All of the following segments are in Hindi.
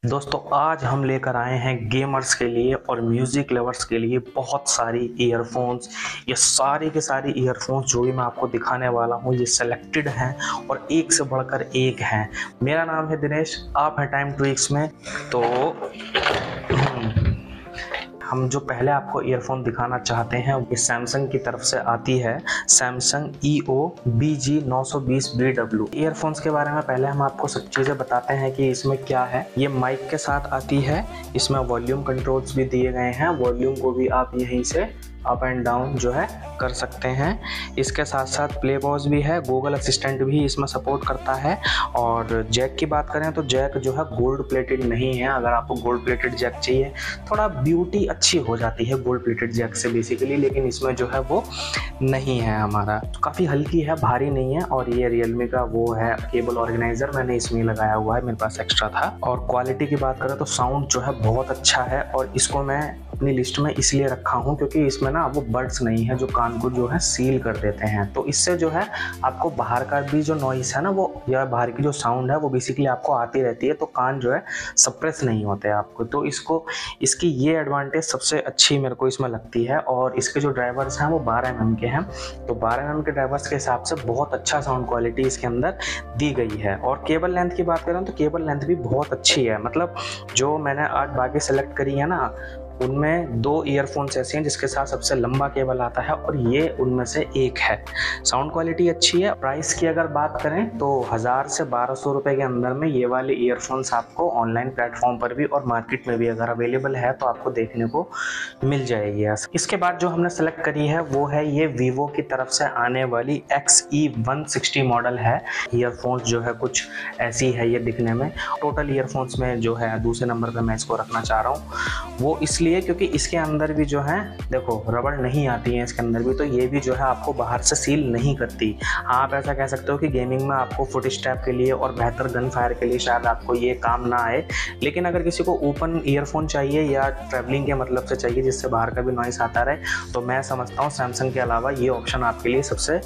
दोस्तों आज हम लेकर आए हैं गेमर्स के लिए और म्यूज़िक लवर्स के लिए बहुत सारी ईयरफोन्स। ये सारे के सारे ईयरफोन्स जो भी मैं आपको दिखाने वाला हूँ ये सेलेक्टेड हैं और एक से बढ़कर एक हैं। मेरा नाम है दिनेश, आप हैं टाइम ट्विक्स में। तो हम जो पहले आपको ईयरफोन दिखाना चाहते हैं ये सैमसंग की तरफ से आती है, सैमसंग EO-BG920BW। ईयरफोन्स के बारे में पहले हम आपको सब चीज़ें बताते हैं कि इसमें क्या है। ये माइक के साथ आती है, इसमें वॉल्यूम कंट्रोल्स भी दिए गए हैं, वॉल्यूम को भी आप यहीं से अप एंड डाउन जो है कर सकते हैं। इसके साथ साथ प्ले पॉज भी है, गूगल असिस्टेंट भी इसमें सपोर्ट करता है। और जैक की बात करें तो जैक जो है गोल्ड प्लेटेड नहीं है। अगर आपको गोल्ड प्लेटेड जैक चाहिए, थोड़ा ब्यूटी अच्छी हो जाती है गोल्ड प्लेटेड जैक से बेसिकली, लेकिन इसमें जो है वो नहीं है हमारा। काफ़ी हल्की है, भारी नहीं है। और ये रियलमी का वो है केबल ऑर्गेनाइजर, मैंने इसमें लगाया हुआ है, मेरे पास एक्स्ट्रा था। और क्वालिटी की बात करें तो साउंड जो है बहुत अच्छा है। और इसको मैं अपनी लिस्ट में इसलिए रखा हूँ क्योंकि इसमें ना वो बड्स नहीं है जो कान को जो है सील कर देते हैं। तो इससे जो है आपको बाहर का भी जो नॉइस है ना वो, या बाहर की जो साउंड है वो बेसिकली आपको आती रहती है, तो कान जो है सप्रेस नहीं होते आपको। तो इसकी ये एडवांटेज सबसे अच्छी मेरे को इसमें लगती है। और इसके जो ड्राइवर्स हैं वो 12 mm के हैं, तो 12 mm के ड्राइवर्स के हिसाब से बहुत अच्छा साउंड क्वालिटी इसके अंदर दी गई है। और केबल लेंथ की बात करें तो केबल लेंथ भी बहुत अच्छी है। मतलब जो मैंने आज बाकी सेलेक्ट करी है ना, उनमें 2 ईयरफोन्स ऐसे हैं जिसके साथ सबसे लंबा केबल आता है और ये उनमें से एक है। साउंड क्वालिटी अच्छी है। प्राइस की अगर बात करें तो 1000 से 1200 रुपए के अंदर में ये वाले ईयरफोन्स आपको ऑनलाइन प्लेटफॉर्म पर भी और मार्केट में भी अगर अवेलेबल है तो आपको देखने को मिल जाएगी। इसके बाद जो हमने सेलेक्ट करी है वो है ये वीवो की तरफ से आने वाली XE160 मॉडल है। ईयरफोन्स जो है कुछ ऐसी है ये दिखने में। टोटल ईयरफोन्स में जो है दूसरे नंबर पर मैं इसको रखना चाह रहा हूँ वो इसलिए क्योंकि इसके अंदर भी जो है देखो रबड़ नहीं आती है इसके अंदर भी, तो ये भी जो है आपको बाहर से सील नहीं करती। आप ऐसा कह सकते हो कि गेमिंग में आपको फुट स्टेप के लिए और बेहतर गन फायर के लिए शायद आपको ये काम ना आए, लेकिन अगर किसी को ओपन ईयरफोन चाहिए या ट्रैवलिंग के मतलब से चाहिए जिससे बाहर का भी नॉइस आता रहे, तो मैं समझता हूँ सैमसंग के अलावा ये ऑप्शन आपके लिए सबसे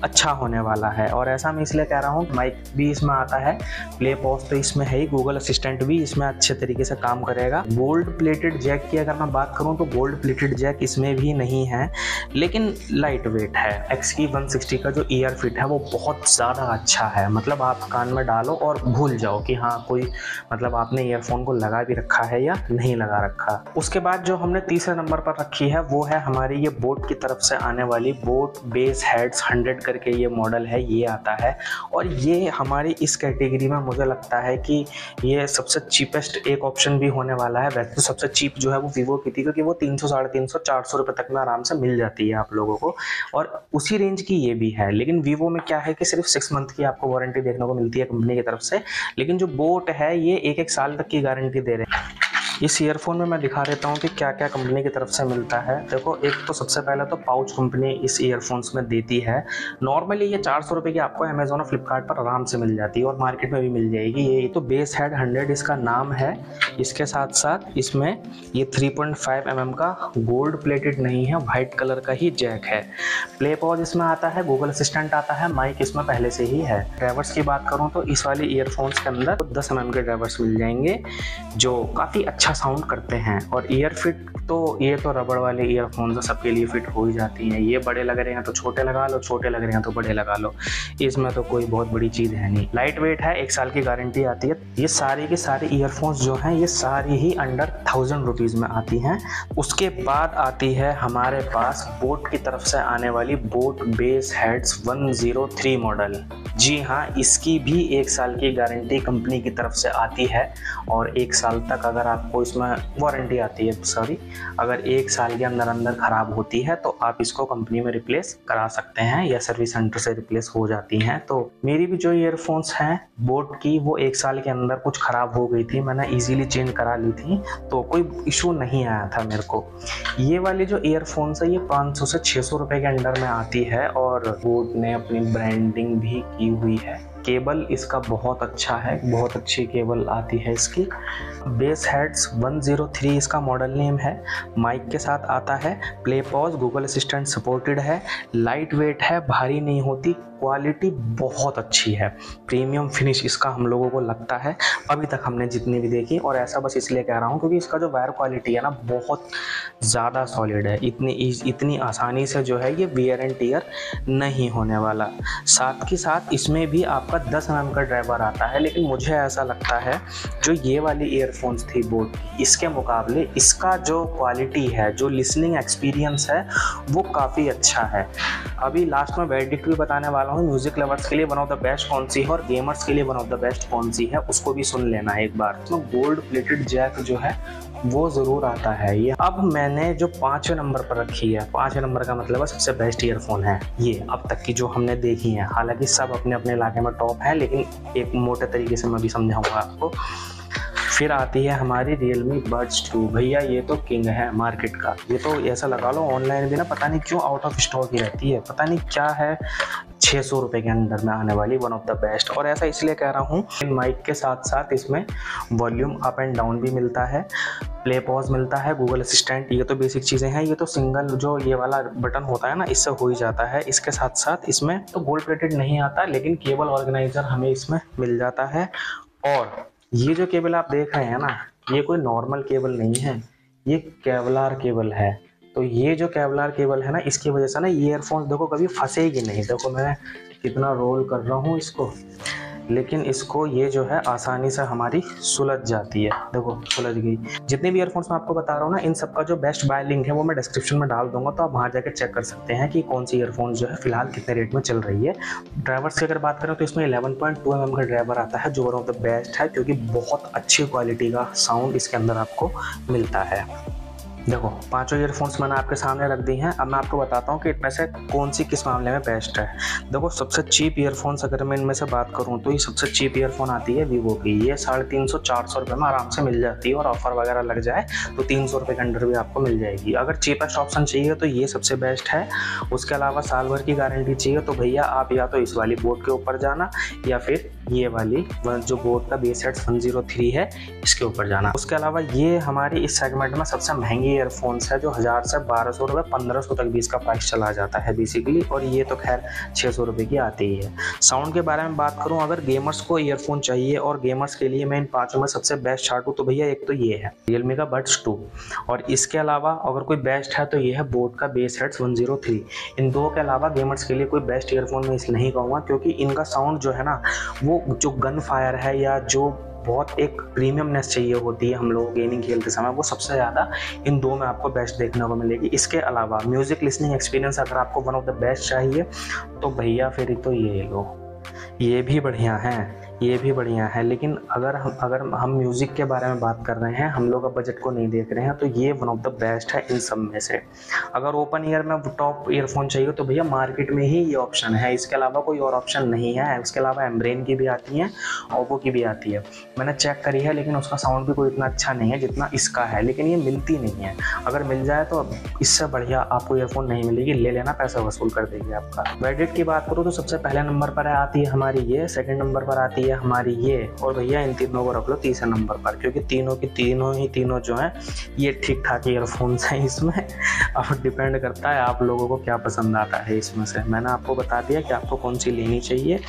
अच्छा होने वाला है। और ऐसा मैं इसलिए कह रहा हूँ, माइक भी इसमें आता है, प्ले पॉज तो इसमें है ही, गूगल असिस्टेंट भी इसमें अच्छे तरीके से काम करेगा। गोल्ड प्लेटेड जैक की अगर मैं बात करूं तो गोल्ड प्लेटेड जैक इसमें भी नहीं है, लेकिन लाइट वेट है। XE160 का जो ईयर फिट है वो बहुत ज़्यादा अच्छा है। मतलब आप कान में डालो और भूल जाओ कि हाँ कोई मतलब आपने ईयरफोन को लगा भी रखा है या नहीं लगा रखा। उसके बाद जो हमने तीसरे नंबर पर रखी है वो है हमारी ये बोट की तरफ से आने वाली बोट बेस हेड्स 100 करके ये मॉडल है, ये आता है। और ये हमारी इस कैटेगरी में मुझे लगता है कि ये सबसे चीपेस्ट एक ऑप्शन भी होने वाला है। वैसे तो सबसे चीप जो है वो वीवो की थी क्योंकि वो 300, 350, 400 रुपये तक में आराम से मिल जाती है आप लोगों को, और उसी रेंज की ये भी है। लेकिन वीवो में क्या है कि सिर्फ 6 मंथ की आपको वारंटी देखने को मिलती है कंपनी की तरफ से, लेकिन जो बोट है ये 1-1 साल तक की गारंटी दे रहे हैं। इस ईयरफोन में मैं दिखा देता हूँ कि क्या क्या कंपनी की तरफ से मिलता है। देखो, एक तो सबसे पहले तो पाउच कंपनी इस ईयरफोन्स में देती है। नॉर्मली ये 400 रुपये की आपको अमेजोन और फ्लिपकार्ट पर आराम से मिल जाती है और मार्केट में भी मिल जाएगी। ये तो बेस हेड 100 इसका नाम है। इसके साथ साथ इसमें ये 3.5 mm का गोल्ड प्लेटेड नहीं है, वाइट कलर का ही जैक है। प्ले पॉज इसमें आता है, गूगल असिस्टेंट आता है, माइक इसमें पहले से ही है। ड्राइवर्स की बात करूँ तो इस वाली ईयरफोन्स के अंदर 10 mm के ड्राइवर्स मिल जाएंगे जो काफ़ी अच्छा साउंड करते हैं। और ईयर फिट तो ये तो रबड़ वाले ईयरफोन्स सबके लिए फिट हो ही जाती हैं। ये बड़े लग रहे हैं तो छोटे लगा लो, छोटे लग रहे हैं तो बड़े लगा लो, इसमें तो कोई बहुत बड़ी चीज़ है नहीं। लाइट वेट है, 1 साल की गारंटी आती है। ये सारे के सारे ईयरफोन्स जो हैं ये सारी ही अंडर 1000 रुपीज़ में आती हैं। उसके बाद आती है हमारे पास बोट की तरफ से आने वाली बोट बेस हेड्स 103 मॉडल। जी हाँ, इसकी भी 1 साल की गारंटी कंपनी की तरफ से आती है और 1 साल तक अगर आपको इसमें वारंटी आती है, सॉरी, अगर 1 साल के अंदर अंदर ख़राब होती है तो आप इसको कंपनी में रिप्लेस करा सकते हैं या सर्विस सेंटर से रिप्लेस हो जाती हैं। तो मेरी भी जो ईयरफोन्स हैं बोट की वो 1 साल के अंदर कुछ ख़राब हो गई थी, मैंने इजीली चेंज करा ली थी, तो कोई इशू नहीं आया था मेरे को। ये वाली जो ईयरफोन्स है ये 500 से 600 रुपये के अंडर में आती है और बोट ने अपनी ब्रांडिंग भी की हुई है। केबल इसका बहुत अच्छा है, बहुत अच्छी केबल आती है इसकी। बेस हेड्स 103 इसका मॉडल नेम है। माइक के साथ आता है, play pause, Google assistant supported है, लाइट वेट है, भारी नहीं होती, क्वालिटी बहुत अच्छी है, प्रीमियम फिनिश इसका हम लोगों को लगता है अभी तक हमने जितनी भी देखी। और ऐसा बस इसलिए कह रहा हूँ क्योंकि इसका जो वायर क्वालिटी है ना बहुत ज़्यादा सॉलिड है, इतनी आसानी से जो है ये वियर एंड टियर नहीं होने वाला। साथ के साथ इसमें भी आपका 10 mm का ड्राइवर आता है, लेकिन मुझे ऐसा लगता है जो ये वाली ईयरफोन्स थी बोट की, इसके मुकाबले इसका जो क्वालिटी है, जो लिसनिंग एक्सपीरियंस है वो काफ़ी अच्छा है। अभी लास्ट में वर्डिक्ट भी बताने वाला हूँ, म्यूजिक लवर्स के लिए वन ऑफ द बेस्ट कौन सी है और गेमर्स के लिए वन ऑफ द बेस्ट कौन सी है, उसको भी सुन लेना है एक बार। तो गोल्ड प्लेटेड जैक जो है वो ज़रूर आता है ये। अब मैंने जो 5वें नंबर पर रखी है, 5वें नंबर का मतलब है सबसे बेस्ट ईयरफोन है ये अब तक की जो हमने देखी है। हालांकि सब अपने अपने इलाके में टॉप है, लेकिन एक मोटे तरीके से मैं भी समझाऊंगा आपको। फिर आती है हमारी Realme Buds 2। भैया ये तो किंग है मार्केट का, ये तो ऐसा लगा लो ऑनलाइन भी ना पता नहीं क्यों आउट ऑफ स्टॉक ही रहती है, पता नहीं क्या है। 600 रुपये के अंदर में आने वाली वन ऑफ द बेस्ट। और ऐसा इसलिए कह रहा हूँ, इन माइक के साथ साथ इसमें वॉल्यूम अप एंड डाउन भी मिलता है, प्ले पॉज मिलता है, गूगल असिस्टेंट, ये तो बेसिक चीज़ें हैं। ये तो सिंगल जो ये वाला बटन होता है ना इससे हो ही जाता है। इसके साथ साथ इसमें तो गोल्ड प्लेटेड नहीं आता, लेकिन केबल ऑर्गेनाइजर हमें इसमें मिल जाता है। और ये जो केबल आप देख रहे हैं ना, ये कोई नॉर्मल केबल नहीं है, ये केवलार केबल है। तो ये जो केवलार केबल है ना, इसकी वजह से ना ये ईयरफोन्स देखो कभी फंसेगी नहीं। देखो मैं कितना रोल कर रहा हूँ इसको, लेकिन इसको ये जो है आसानी से हमारी सुलझ जाती है। देखो सुलझ गई। जितने भी ईयरफोन्स मैं आपको बता रहा हूँ ना, इन सबका जो बेस्ट बाय लिंक है वो मैं डिस्क्रिप्शन में डाल दूंगा, तो आप वहाँ जाकर चेक कर सकते हैं कि कौन सी ईयरफोन जो है फिलहाल कितने रेट में चल रही है। ड्राइवर्स की अगर बात करें तो इसमें 11.2 mm का ड्राइवर आता है, जो वन ऑफ द बेस्ट है, क्योंकि बहुत अच्छी क्वालिटी का साउंड इसके अंदर आपको मिलता है। देखो पांचों ईयरफोन्स मैंने आपके सामने रख दी हैं। अब मैं आपको बताता हूँ कि इनमें से कौन सी किस मामले में बेस्ट है। देखो सबसे चीप ईयरफोन्स अगर मैं इनमें से बात करूँ तो ये सबसे चीप ईयरफोन आती है वीवो की। ये 350-400 रुपये में आराम से मिल जाती है, और ऑफर वगैरह लग जाए तो 300 रुपये के अंडर भी आपको मिल जाएगी। अगर चीपेस्ट ऑप्शन चाहिए तो ये सबसे बेस्ट है। उसके अलावा साल भर की गारंटी चाहिए तो भैया आप या तो इस वाली बोट के ऊपर जाना, या फिर ये वाली जो बोट का बेस हेड्स 103 है इसके ऊपर जाना। उसके अलावा ये हमारी इस सेगमेंट में सबसे महंगी ईयरफोन्स है, जो 1000 से 1200 रुपये 1500 तक भी इसका प्राइस चला जाता है बेसिकली, और ये तो खैर 600 रुपये की आती ही है। साउंड के बारे में बात करूं, अगर गेमर्स को ईयरफोन चाहिए और गेमर्स के लिए मैं इन पांचों में सबसे बेस्ट छाटूं तो भैया एक तो ये है Realme का Buds 2, और इसके अलावा अगर कोई बेस्ट है तो ये है बोट का बेस हेड्स 103। इन दो के अलावा गेमर्स के लिए कोई बेस्ट ईयरफोन मैं इसलिए नहीं कहूँगा क्योंकि इनका साउंड जो है ना, वो जो गन फायर है या जो बहुत एक प्रीमियमनेस चाहिए होती है हम लोग गेमिंग खेलते समय, वो सबसे ज़्यादा इन दो में आपको बेस्ट देखने को मिलेगी। इसके अलावा म्यूज़िक लिसनिंग एक्सपीरियंस अगर आपको वन ऑफ द बेस्ट चाहिए तो भैया फिर तो ये लो, ये भी बढ़िया हैं, ये भी बढ़िया है। लेकिन अगर हम म्यूज़िक के बारे में बात कर रहे हैं, हम लोग अब बजट को नहीं देख रहे हैं, तो ये वन ऑफ द बेस्ट है इन सब में से। अगर ओपन ईयर में टॉप ईयरफोन चाहिए तो भैया मार्केट में ही ये ऑप्शन है, इसके अलावा कोई और ऑप्शन नहीं है। उसके अलावा एम्ब्रेन की भी आती है, ओप्पो की भी आती है, मैंने चेक करी है, लेकिन उसका साउंड भी कोई इतना अच्छा नहीं है जितना इसका है, लेकिन ये मिलती नहीं है। अगर मिल जाए तो इससे बढ़िया आपको ईयरफोन नहीं मिलेगी, ले लेना, पैसा वसूल कर देगी आपका। वेडिट की बात करूँ तो सबसे पहले नंबर पर आती है हमारी ये, सेकंड नंबर पर आती है हमारी ये, और भैया इन तीनों को रख लो तीसरे नंबर पर, क्योंकि तीनों जो हैं ये ठीक ठाक ईयरफोन्स हैं। इसमें अब डिपेंड करता है आप लोगों को क्या पसंद आता है इसमें से। मैंने आपको बता दिया कि आपको कौन सी लेनी चाहिए।